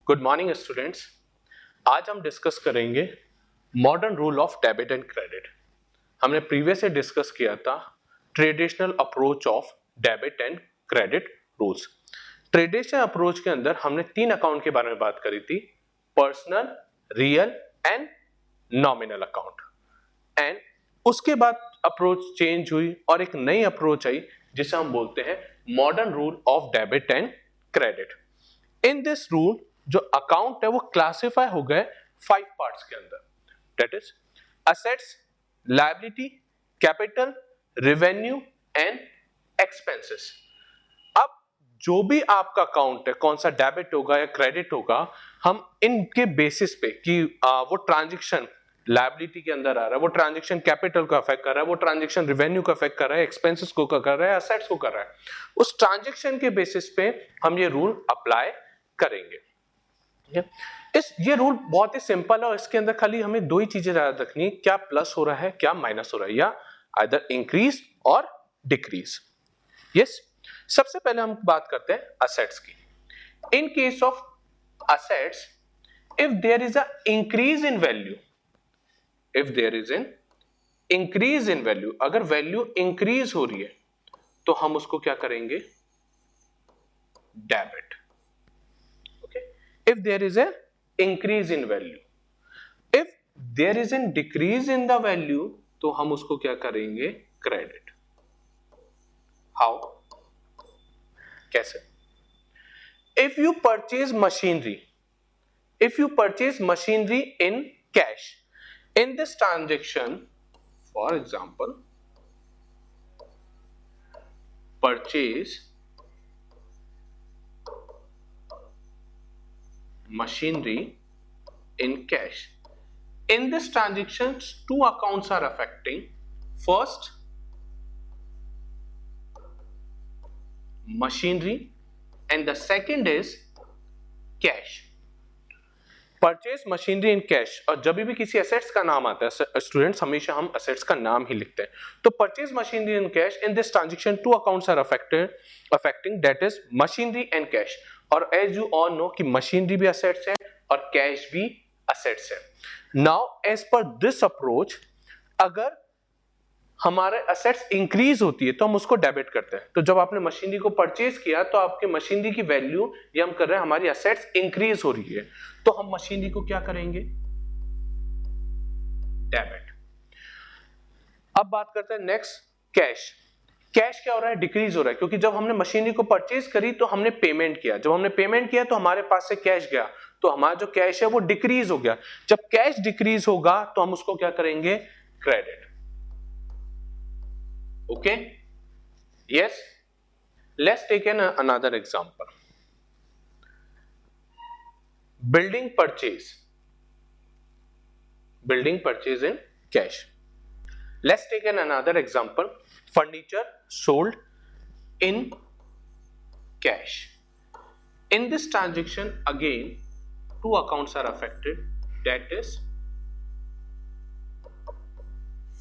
Good morning students. आज हम discuss करेंगे modern rule of debit and credit. हमने प्रीवियसली डिस्कस किया था traditional approach of debit and credit rules. Traditional approach के अंदर हमने 3 अकाउंट के बारे में बात करी थी, personal, real and nominal account. And उसके बाद अप्रोच चेंज हुई और एक नई अप्रोच आई जिसे हम बोलते हैं modern rule of debit and credit. In this rule जो अकाउंट है वो क्लासिफाई हो गए 5 पार्ट्स के अंदर, that is assets, liability, capital, revenue and expenses. अब जो भी आपका अकाउंट है, कौन सा डेबिट होगा या क्रेडिट होगा, हम इनके बेसिस पे कि वो ट्रांजैक्शन लायबिलिटी के अंदर आ रहा है, वो ट्रांजैक्शन कैपिटल को अफेक्ट कर रहा है, वो ट्रांजैक्शन रेवेन्यू को अफेक्ट कर रहा है, एक्सपेंसेस को कर रहा है, एसेट्स को कर रहा है, उस ट्रांजैक्शन के बेसिस पे हम ये रूल अप्लाई करेंगे। ये रूल बहुत ही सिंपल है और इसके अंदर खाली हमें 2 ही चीजें याद रखनी है, क्या प्लस हो रहा है, क्या माइनस हो रहा है, या either increase or decrease. Yes, सबसे पहले हम बात करते हैं असेट्स की। In case of assets, if there is a increase in value, if there is an increase in value, अगर वैल्यू इंक्रीज हो रही है तो हम उसको क्या करेंगे, debit. If there is a increase in value, if there is a decrease in the value, तो हम उसको क्या करेंगे, क्रेडिट। हाउ, कैसे? If you purchase machinery, if you purchase machinery in cash, in this transaction, for example, purchase machinery in cash. In this transaction, 2 accounts are affecting. First, machinery, and the second is cash. Purchase machinery in cash, और जब भी किसी assets का नाम आता है students, हमेशा हम assets का नाम ही लिखते हैं। तो purchase machinery in cash, in this transaction 2 accounts are affecting, that is machinery and cash. और एज यू ऑल नो कि मशीनरी भी असेट्स है और कैश भी असेट्स है। Now as per this approach, अगर हमारे असेट्स इंक्रीज होती है तो हम उसको डेबिट करते हैं। तो जब आपने मशीनरी को परचेज किया तो आपके मशीनरी की वैल्यू, ये हम कर रहे हैं, हमारी असेट्स इंक्रीज हो रही है, तो हम मशीनरी को क्या करेंगे, डेबिट। अब बात करते हैं नेक्स्ट, कैश। कैश क्या हो रहा है, डिक्रीज हो रहा है, क्योंकि जब हमने मशीनरी को परचेज करी तो हमने पेमेंट किया, जब हमने पेमेंट किया तो हमारे पास से कैश गया, तो हमारा जो कैश है वो डिक्रीज हो गया। जब कैश डिक्रीज होगा तो हम उसको क्या करेंगे, credit. Okay, yes, let's take an another example. Building purchase in cash. Let's take another example. Furniture sold in cash. In this transaction, again, 2 accounts are affected. That is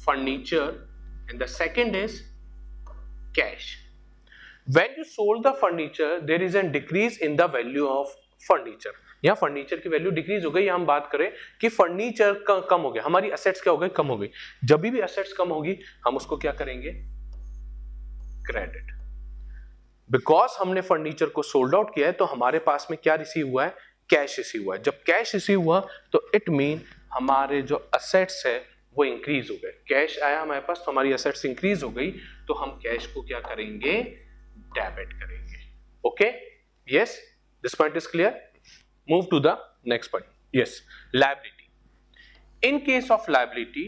furniture, and the second is cash. When you sold the furniture, there is a decrease in the value of furniture. यहाँ furniture की value decrease हो गई, या हम बात करें कि furniture कम हो गया, हमारी असेट्स क्या हो गई, कम हो गई। जब भी असेट्स कम होगी हम उसको क्या करेंगे, क्रेडिट। बिकॉज हमने फर्नीचर को सोल्ड आउट किया है तो हमारे पास में क्या रिसीव हुआ है, कैश रिसीव हुआ है। जब कैश रिसीव हुआ तो इट मीन हमारे जो असेट्स है वो इंक्रीज हो गए। कैश आया हमारे पास तो हमारी असेट्स इंक्रीज हो गई, तो हम कैश को क्या करेंगे, डेबिट करेंगे। Okay, yes, this point is clear. Move to the next point. Yes, liability. In case of liability,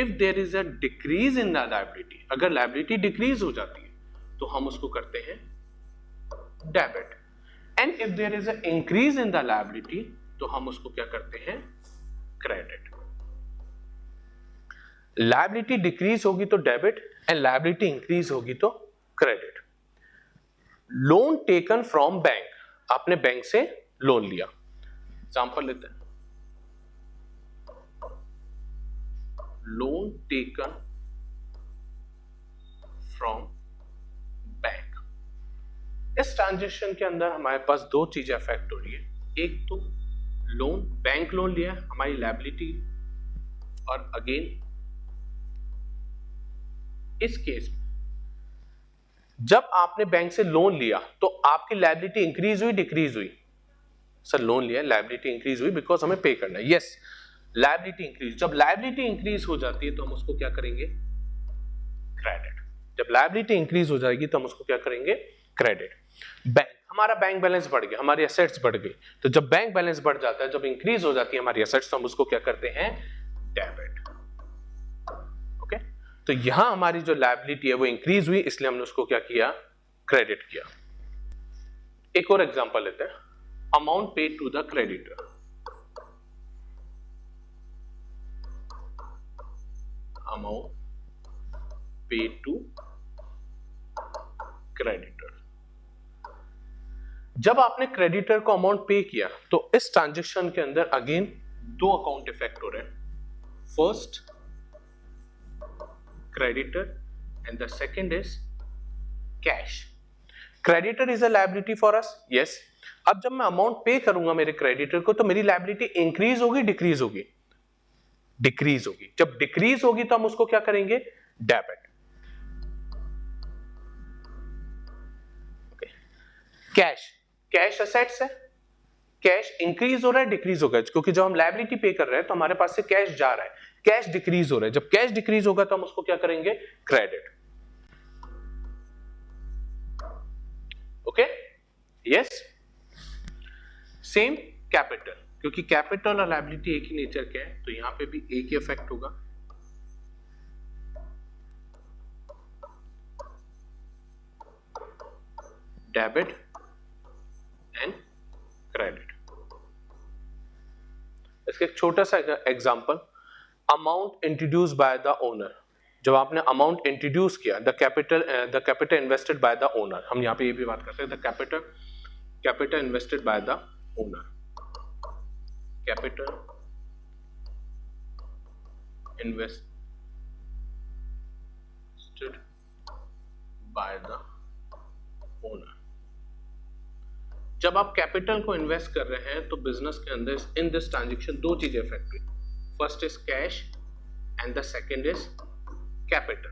if there is a decrease in the liability, अगर liability decrease हो जाती है तो हम उसको करते हैं debit. And if there is a increase in the liability, तो हम उसको क्या करते हैं, credit. Liability decrease होगी तो debit, and liability increase होगी तो credit. Loan taken from bank, आपने बैंक से लोन लिया, एग्जाम्पल लेते हैं, लोन टेकन फ्रॉम बैंक। इस ट्रांजेक्शन के अंदर हमारे पास 2 चीजें अफेक्ट हो रही है। एक तो लोन, बैंक लोन लिया हमारी लायबिलिटी, और अगेन इस केस में जब आपने बैंक से लोन लिया तो आपकी लायबिलिटी इंक्रीज हुई डिक्रीज हुई? सर लोन लिया, लायबिलिटी इंक्रीज हुई बिकॉज हमें पे करना है। Yes, liability increase. जब लायबिलिटी इंक्रीज हो जाती है तो हम उसको क्या करेंगे? क्रेडिट। जब लायबिलिटी इंक्रीज हो जाएगी तो हम उसको क्या करेंगे? क्रेडिट। बैंक, हमारा बैंक बैलेंस बढ़ गया, हमारी एसेट्स बढ़ गई, तो जब बैंक बैलेंस बढ़ जाता है, जब इंक्रीज हो जाती है हमारी एसेट्स, तो हम उसको क्या करते हैं? डेबिट। ओके, तो यहां हमारी जो लायबिलिटी है वो इंक्रीज हुई, इसलिए हमने उसको क्या किया? क्रेडिट किया। एक और एग्जांपल लेते हैं, amount paid to the creditor. Amount paid to creditor. जब आपने क्रेडिटर को अमाउंट पे किया तो इस ट्रांजैक्शन के अंदर अगेन दो अकाउंट इफेक्ट हो रहे हैं। First creditor and the second is cash. Creditor is a liability for us. Yes. अब जब मैं अमाउंट पे करूंगा मेरे क्रेडिटर को तो मेरी लायबिलिटी इंक्रीज होगी डिक्रीज होगी? डिक्रीज होगी। जब डिक्रीज होगी तो हम उसको क्या करेंगे? Debit. Okay, cash, cash assets है, कैश इंक्रीज हो रहा है डिक्रीज होगा, क्योंकि जब हम लायबिलिटी पे कर रहे हैं तो हमारे पास से कैश जा रहा है, कैश डिक्रीज हो रहा है। जब कैश डिक्रीज होगा तो हम उसको क्या करेंगे? Credit. Okay, yes. Same capital, क्योंकि कैपिटल और लायबिलिटी एक ही नेचर के है तो यहां पे भी एक ही इफेक्ट होगा। Debit and credit. इसका एक छोटा सा example, amount introduce by the owner. जब आपने अमाउंट इंट्रोड्यूस किया, the capital invested by the owner, हम यहाँ पे ये भी बात करते हैं, the capital invested by the owner, capital invested by the owner. जब आप कैपिटल को इन्वेस्ट कर रहे हैं तो बिजनेस के अंदर इन दिस ट्रांजैक्शन दो चीजें इफेक्ट हुई। First is cash and the second is capital.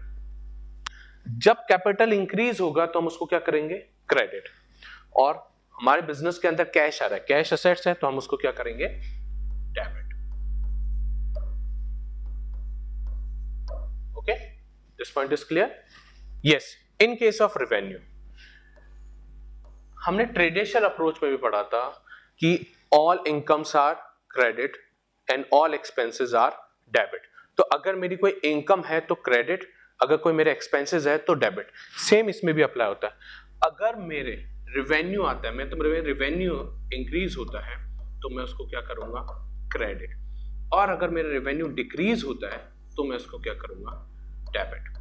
जब कैपिटल इंक्रीज होगा तो हम उसको क्या करेंगे? क्रेडिट। और हमारे बिजनेस के अंदर कैश आ रहा है, कैश असेट्स है, तो हम उसको क्या करेंगे? Debit. Okay, this point is clear? Yes. In case of revenue हमने ट्रेडिशनल अप्रोच में भी पढ़ा था कि all incomes are credit and all expenses are debit. तो अगर मेरी कोई इनकम है तो क्रेडिट, अगर कोई मेरे एक्सपेंसेस है तो डेबिट। सेम इसमें भी अप्लाई होता है। अगर मेरे रेवेन्यू आता है, मैं तो मेरे रेवेन्यू इंक्रीज होता है तो मैं उसको क्या करूंगा? क्रेडिट। और अगर मेरा रेवेन्यू डिक्रीज होता है तो मैं उसको क्या करूंगा? डेबिट।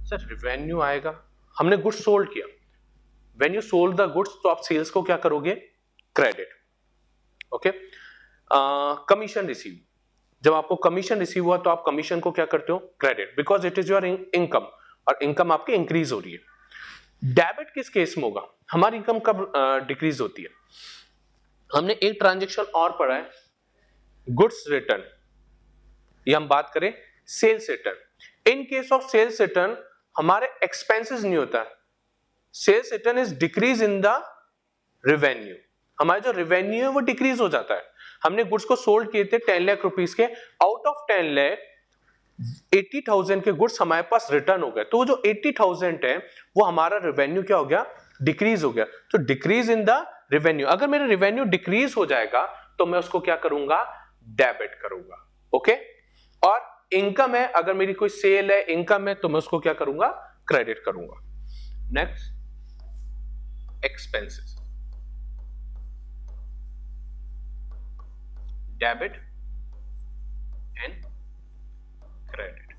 सर रेवेन्यू आएगा, हमने गुड्स सोल्ड किया, when you sold the goods तो आप सेल्स को क्या करोगे? क्रेडिट। ओके। कमीशन रिसीव, जब आपको कमीशन रिसीव हुआ तो आप कमीशन को क्या करते हो? Credit, because it is your income, और इनकम आपकी इंक्रीज हो रही है। डेबिट किस केस में होगा? हमारी इनकम कब डिक्रीज होती है? हमने एक ट्रांजैक्शन और पढ़ा है, गुड्स रिटर्न, ये हम बात करें sales return. In case of sales return हमारे एक्सपेंसेस नहीं होता है, sales return is decrease in the revenue. हमारा जो रेवेन्यू है वो डिक्रीज हो जाता है। हमने गुड्स को सोल्ड किए थे 10 लाख रुपीस के, आउट ऑफ 10 लाख 80,000 के गुड्स हमारे पास रिटर्न हो गए, तो जो 80,000 है वो हमारा रेवेन्यू क्या हो गया? डिक्रीज हो गया। तो डिक्रीज इन द रेवेन्यू, अगर मेरा रेवेन्यू डिक्रीज हो जाएगा तो मैं उसको क्या करूंगा? डेबिट करूंगा। ओके। और इनकम है, अगर मेरी कोई सेल है, इनकम है, तो मैं उसको क्या करूंगा? क्रेडिट करूंगा। Next, expenses, debit and credit।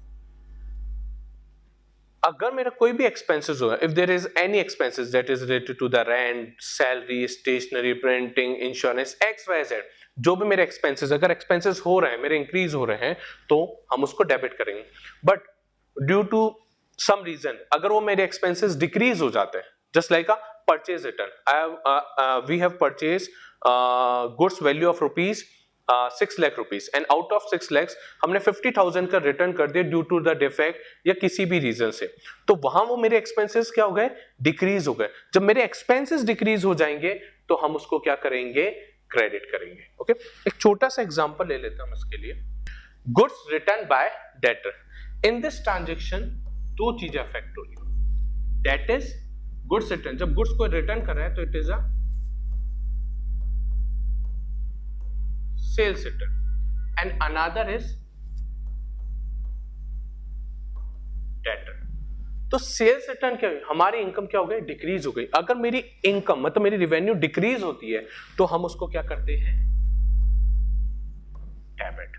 अगर मेरा कोई भी एक्सपेंसेस हो, if there is any expenses that is related to the rent, salary, stationery, printing, insurance, XYZ, जो भी मेरे एक्सपेंसेस, अगर एक्सपेंसेस हो रहे हैं, मेरे इंक्रीज हो रहे हैं, तो हम उसको डेबिट करेंगे। But due to some reason अगर वो मेरे एक्सपेंसेस डिक्रीज हो जाते हैं, just like a purchase return, we have purchased goods value of rupees 6 lakh rupees and out of 6 lakh हमने 50,000 का रिटर्न कर दिया ड्यू टू द डिफेक्ट या किसी भी रीजन से, तो वहां वो मेरे एक्सपेंसेस क्या हो गए, डिक्रीज हो गए। जब मेरे एक्सपेंसेस डिक्रीज हो जाएंगे तो हम उसको क्या करेंगे, क्रेडिट करेंगे। ओके, एक छोटा सा एग्जांपल ले लेते हैं हम इसके लिए। Goods return bye debtor. In this transaction दो चीजें अफेक्ट हो रही है, दैट इज गुड्स रिटर्न, जब गुड्स को रिटर्न कर रहा है तो it is a sales return and another is debtor। तो सेल्स रिटर्न क्या है, हमारी इनकम क्या हो गई, डिक्रीज हो गई। अगर मेरी इनकम मतलब मेरी रेवेन्यू डिक्रीज होती है तो हम उसको क्या करते हैं, डेबिट।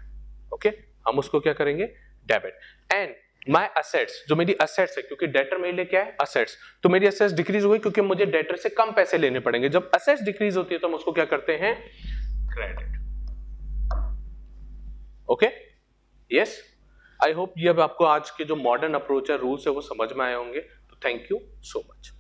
ओके, हम उसको क्या करेंगे, डेबिट। एंड माय असेट्स, जो मेरी असेट्स है, क्योंकि डेटर मेरे लिए क्या है, असेट्स, तो मेरी असेट्स डिक्रीज हो गई क्योंकि मुझे डेटर से कम पैसे लेने पड़ेंगे। जब असेट्स डिक्रीज होती है तो हम उसको क्या करते हैं, credit. Okay, yes, I hope ये अब आपको आज के जो मॉडर्न अप्रोच है, रूल्स है, वो समझ में आए होंगे। तो थैंक यू सो मच।